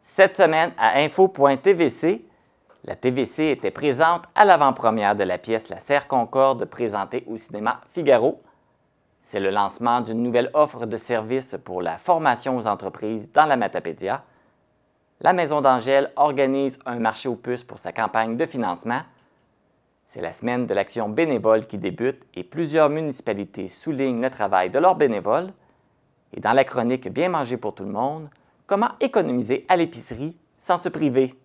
Cette semaine, à info.tvc, la TVC était présente à l'avant-première de la pièce La Serre Concorde présentée au cinéma Figaro. C'est le lancement d'une nouvelle offre de services pour la formation aux entreprises dans la Matapédia. La Maison d'Angèle organise un marché aux puces pour sa campagne de financement. C'est la semaine de l'action bénévole qui débute et plusieurs municipalités soulignent le travail de leurs bénévoles. Et dans la chronique Bien manger pour tout le monde, comment économiser à l'épicerie sans se priver?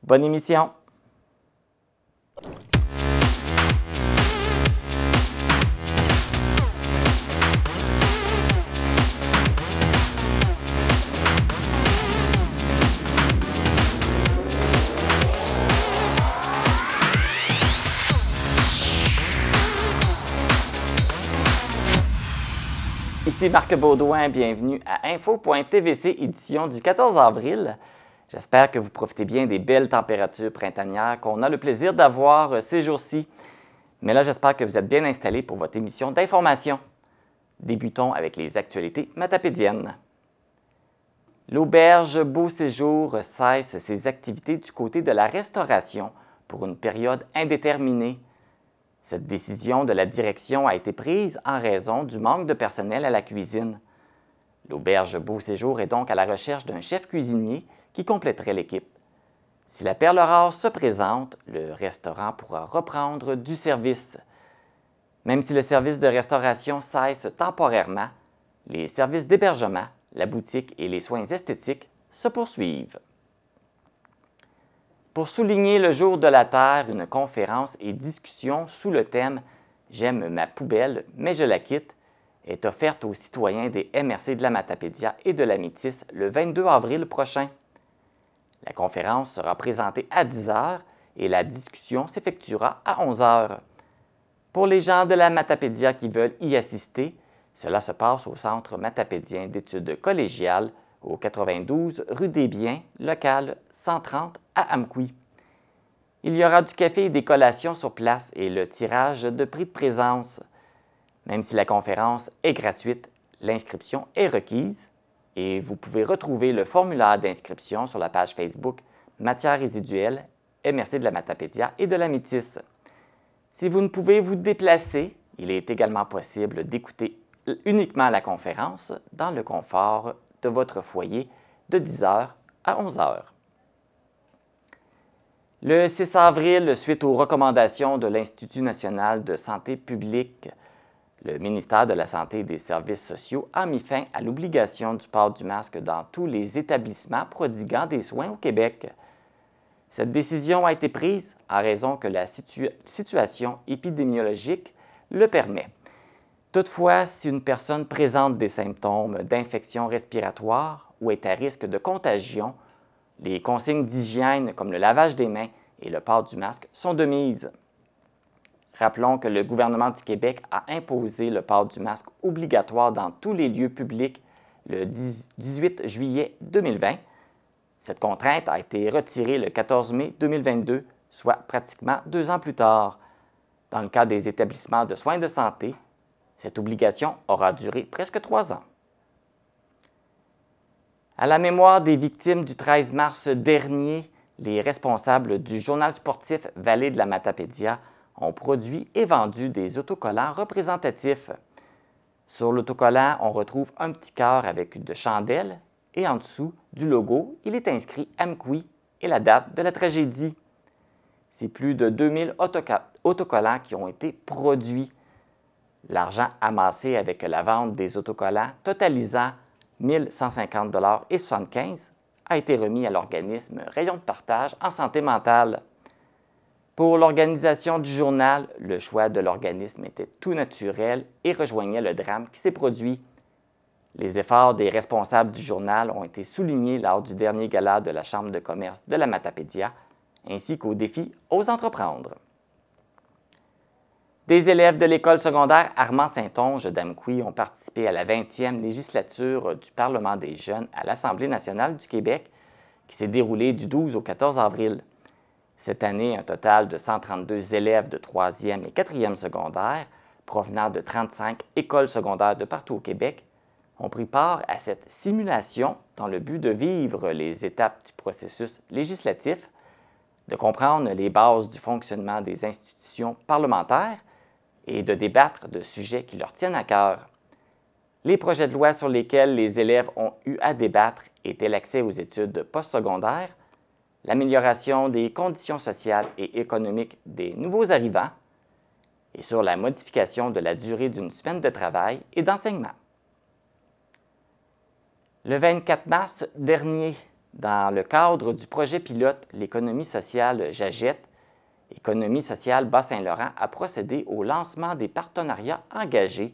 Bonne émission! Ici Marc Baudouin, bienvenue à info.tvc, édition du 14 avril. J'espère que vous profitez bien des belles températures printanières qu'on a le plaisir d'avoir ces jours-ci. Mais là, j'espère que vous êtes bien installés pour votre émission d'information. Débutons avec les actualités matapédiennes. L'auberge Beau Séjour cesse ses activités du côté de la restauration pour une période indéterminée. Cette décision de la direction a été prise en raison du manque de personnel à la cuisine. L'auberge Beau Séjour est donc à la recherche d'un chef cuisinier qui compléterait l'équipe. Si la perle rare se présente, le restaurant pourra reprendre du service. Même si le service de restauration cesse temporairement, les services d'hébergement, la boutique et les soins esthétiques se poursuivent. Pour souligner le Jour de la Terre, une conférence et discussion sous le thème « J'aime ma poubelle, mais je la quitte » est offerte aux citoyens des MRC de la Matapédia et de la Métis le 22 avril prochain. La conférence sera présentée à 10 h et la discussion s'effectuera à 11 h. Pour les gens de la Matapédia qui veulent y assister, cela se passe au Centre matapédien d'études collégiales au 92 rue des Biens, local 130 à Amqui. Il y aura du café et des collations sur place et le tirage de prix de présence. Même si la conférence est gratuite, l'inscription est requise et vous pouvez retrouver le formulaire d'inscription sur la page Facebook Matières résiduelles, MRC de la Matapédia et de la Métis. Si vous ne pouvez vous déplacer, il est également possible d'écouter uniquement la conférence dans le confort de votre foyer de 10 h à 11 h. Le 6 avril, suite aux recommandations de l'Institut national de santé publique, le ministère de la Santé et des Services sociaux a mis fin à l'obligation du port du masque dans tous les établissements prodiguant des soins au Québec. Cette décision a été prise en raison que la situation épidémiologique le permet. Toutefois, si une personne présente des symptômes d'infection respiratoire ou est à risque de contagion, les consignes d'hygiène comme le lavage des mains et le port du masque sont de mise. Rappelons que le gouvernement du Québec a imposé le port du masque obligatoire dans tous les lieux publics le 18 juillet 2020. Cette contrainte a été retirée le 14 mai 2022, soit pratiquement 2 ans plus tard. Dans le cas des établissements de soins de santé, cette obligation aura duré presque 3 ans. À la mémoire des victimes du 13 mars dernier, les responsables du journal sportif Vallée de la Matapédia ont produit et vendu des autocollants représentatifs. Sur l'autocollant, on retrouve un petit cœur avec de chandelles et en dessous du logo, il est inscrit Amqui et la date de la tragédie. C'est plus de 2000 autocollants qui ont été produits. L'argent amassé avec la vente des autocollants, totalisant 1 150,75 $ a été remis à l'organisme Rayon de partage en santé mentale. Pour l'organisation du journal, le choix de l'organisme était tout naturel et rejoignait le drame qui s'est produit. Les efforts des responsables du journal ont été soulignés lors du dernier gala de la Chambre de commerce de la Matapédia, ainsi qu'au défi Ose entreprendre. Des élèves de l'école secondaire Armand Saint-Onge d'Amqui ont participé à la 20e législature du Parlement des jeunes à l'Assemblée nationale du Québec, qui s'est déroulée du 12 au 14 avril. Cette année, un total de 132 élèves de 3e et 4e secondaire, provenant de 35 écoles secondaires de partout au Québec, ont pris part à cette simulation dans le but de vivre les étapes du processus législatif, de comprendre les bases du fonctionnement des institutions parlementaires et de débattre de sujets qui leur tiennent à cœur. Les projets de loi sur lesquels les élèves ont eu à débattre étaient l'accès aux études postsecondaires, l'amélioration des conditions sociales et économiques des nouveaux arrivants et sur la modification de la durée d'une semaine de travail et d'enseignement. Le 24 mars dernier, dans le cadre du projet pilote L'économie sociale Jagette, Économie sociale Bas-Saint-Laurent a procédé au lancement des partenariats engagés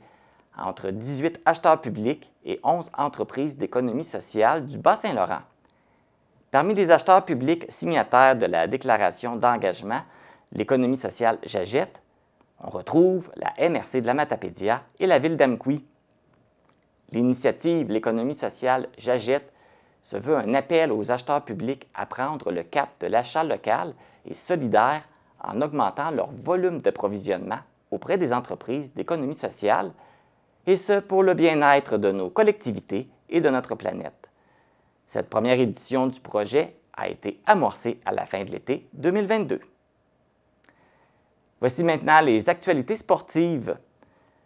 entre 18 acheteurs publics et 11 entreprises d'économie sociale du Bas-Saint-Laurent. Parmi les acheteurs publics signataires de la déclaration d'engagement L'économie sociale Jagette, on retrouve la MRC de la Matapédia et la ville d'Amqui. L'initiative L'économie sociale Jagette se veut un appel aux acheteurs publics à prendre le cap de l'achat local et solidaire en augmentant leur volume d'approvisionnement auprès des entreprises d'économie sociale, et ce pour le bien-être de nos collectivités et de notre planète. Cette première édition du projet a été amorcée à la fin de l'été 2022. Voici maintenant les actualités sportives.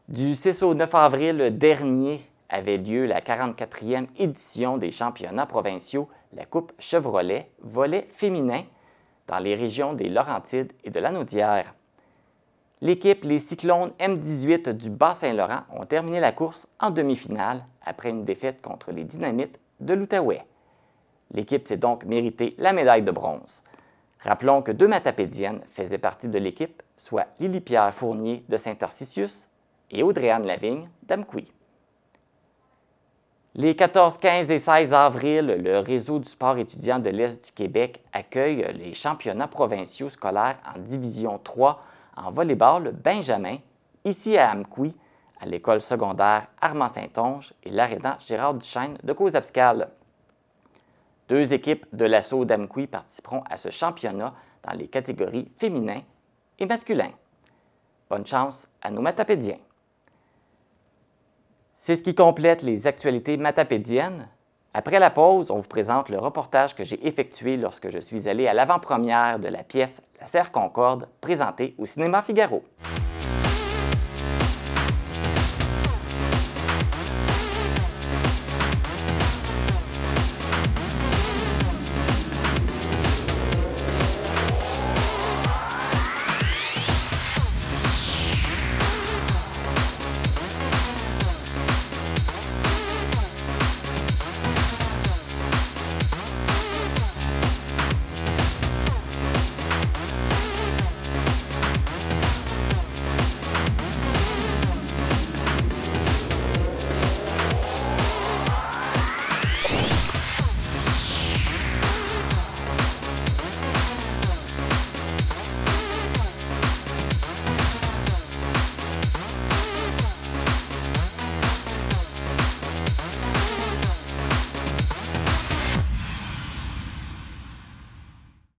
Du 6 au 9 avril dernier avait lieu la 44e édition des championnats provinciaux, la Coupe Chevrolet, volet féminin, dans les régions des Laurentides et de Lanaudière. L'équipe, les Cyclones M18 du Bas-Saint-Laurent, ont terminé la course en demi-finale après une défaite contre les Dynamites de l'Outaouais. L'équipe s'est donc méritée la médaille de bronze. Rappelons que 2 Matapédiennes faisaient partie de l'équipe, soit Lily-Pierre Fournier de Saint-Tarcisius et Audrey-Anne Lavigne d'Amqui. Les 14, 15 et 16 avril, le Réseau du sport étudiant de l'Est du Québec accueille les championnats provinciaux scolaires en Division 3 en volley-ball Benjamin, ici à Amqui, à l'école secondaire Armand-Saint-Onge et l'aréna Gérard Duchesne de Causa-Abscale. 2 équipes de l'assaut d'Amqui participeront à ce championnat dans les catégories féminin et masculin. Bonne chance à nos Matapédiens! C'est ce qui complète les actualités matapédiennes. Après la pause, on vous présente le reportage que j'ai effectué lorsque je suis allé à l'avant-première de la pièce La Serre Concorde, présentée au Cinéma Figaro.